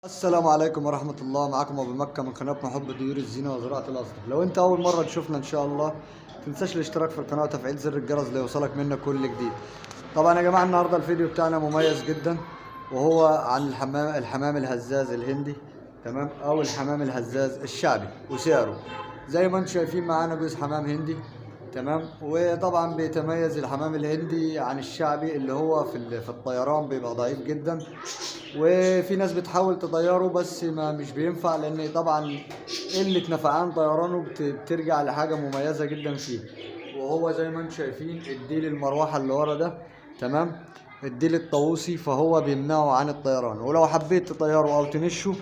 السلام عليكم ورحمة الله. معكم أبو مكة من قناة محب طيور الزينة وزراعة الأصدف. لو أنت أول مرة تشوفنا إن شاء الله متنساش الاشتراك في القناة وتفعيل زر الجرس ليوصلك منا كل جديد. طبعا يا جماعة النهاردة الفيديو بتاعنا مميز جدا، وهو عن الحمام الهزاز الهندي، تمام، أو الحمام الهزاز الشعبي وسعره. زي ما انتم شايفين معانا جوز حمام هندي، تمام. وطبعا بيتميز الحمام الهندي عن الشعبي اللي هو في الطيران بيبقى ضعيف جدا، وفي ناس بتحاول تطيره بس ما مش بينفع، لان طبعا قلة نفعان طيرانه بترجع لحاجة مميزة جدا فيه، وهو زي ما انتم شايفين الديل المروحة اللي ورا ده، تمام، الديل الطاووسي، فهو بيمنعه عن الطيران. ولو حبيت تطيره او تنشه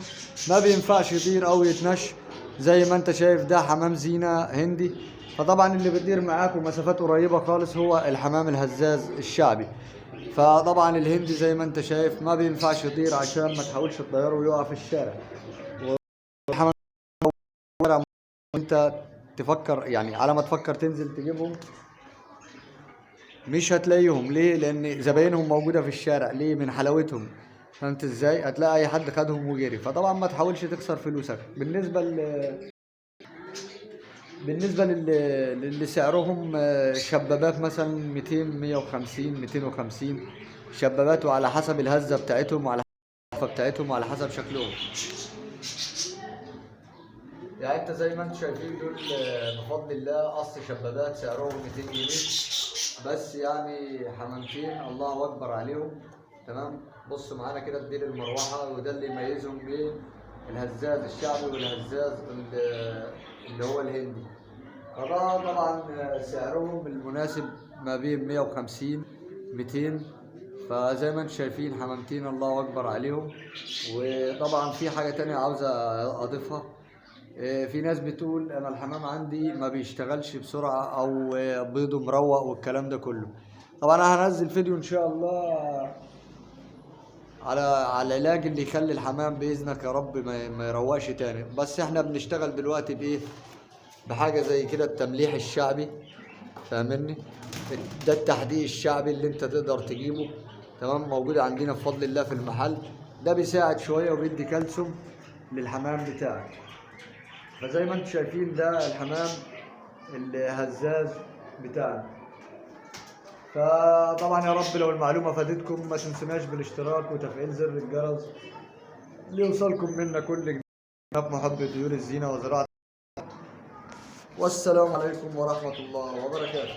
ما بينفعش يطير او يتنش. زي ما انت شايف ده حمام زينة هندي، فطبعا اللي بيطير معاكم مسافات قريبة خالص هو الحمام الهزاز الشعبي. فطبعا الهندي زي ما انت شايف ما بينفعش يطير عشان ما تحاولش تطيره ويقع في الشارع. والحمام انت تفكر يعني على ما تفكر تنزل تجيبهم مش هتلاقيهم. ليه؟ لان زباينهم موجوده في الشارع. ليه؟ من حلاوتهم. فهمت ازاي؟ هتلاقي اي حد خدهم وجري. فطبعا ما تحاولش تخسر فلوسك. بالنسبه للي سعرهم شبابات مثلا 200 150 250 شبابات، وعلى حسب الهزه بتاعتهم وعلى بتاعتهم وعلى حسب شكلهم. يعني انت زي ما انتم شايفين دول بفضل الله قص شبابات سعرهم 200 جنيه بس، يعني حمامتين الله اكبر عليهم، تمام. بصوا معانا كده الديل المروحه، وده اللي يميزهم بين الهزاز الشعبي والهزاز اللي هو الهندي. فده طبعا سعرهم المناسب ما بين 150 200. فزي ما انتم شايفين حمامتين الله اكبر عليهم. وطبعا في حاجه تانية عاوزه اضيفها. في ناس بتقول انا الحمام عندي ما بيشتغلش بسرعه او بيضه مروق والكلام ده كله. طبعا انا هنزل فيديو ان شاء الله على العلاج اللي يخلي الحمام باذنك يا رب ما يروقش تاني. بس احنا بنشتغل دلوقتي بايه؟ بحاجه زي كده التمليح الشعبي، فاهمني؟ ده التحديق الشعبي اللي انت تقدر تجيبه، تمام، موجود عندنا بفضل الله في المحل. ده بيساعد شويه وبيدي كالسيوم للحمام بتاعك. فزي ما انتم شايفين ده الحمام الهزاز بتاعنا. فطبعا يا رب لو المعلومه فادتكم ما تنسوناش بالاشتراك وتفعيل زر الجرس ليوصلكم منا كل جديد. محب طيور الزينه وزراعه. والسلام عليكم ورحمه الله وبركاته.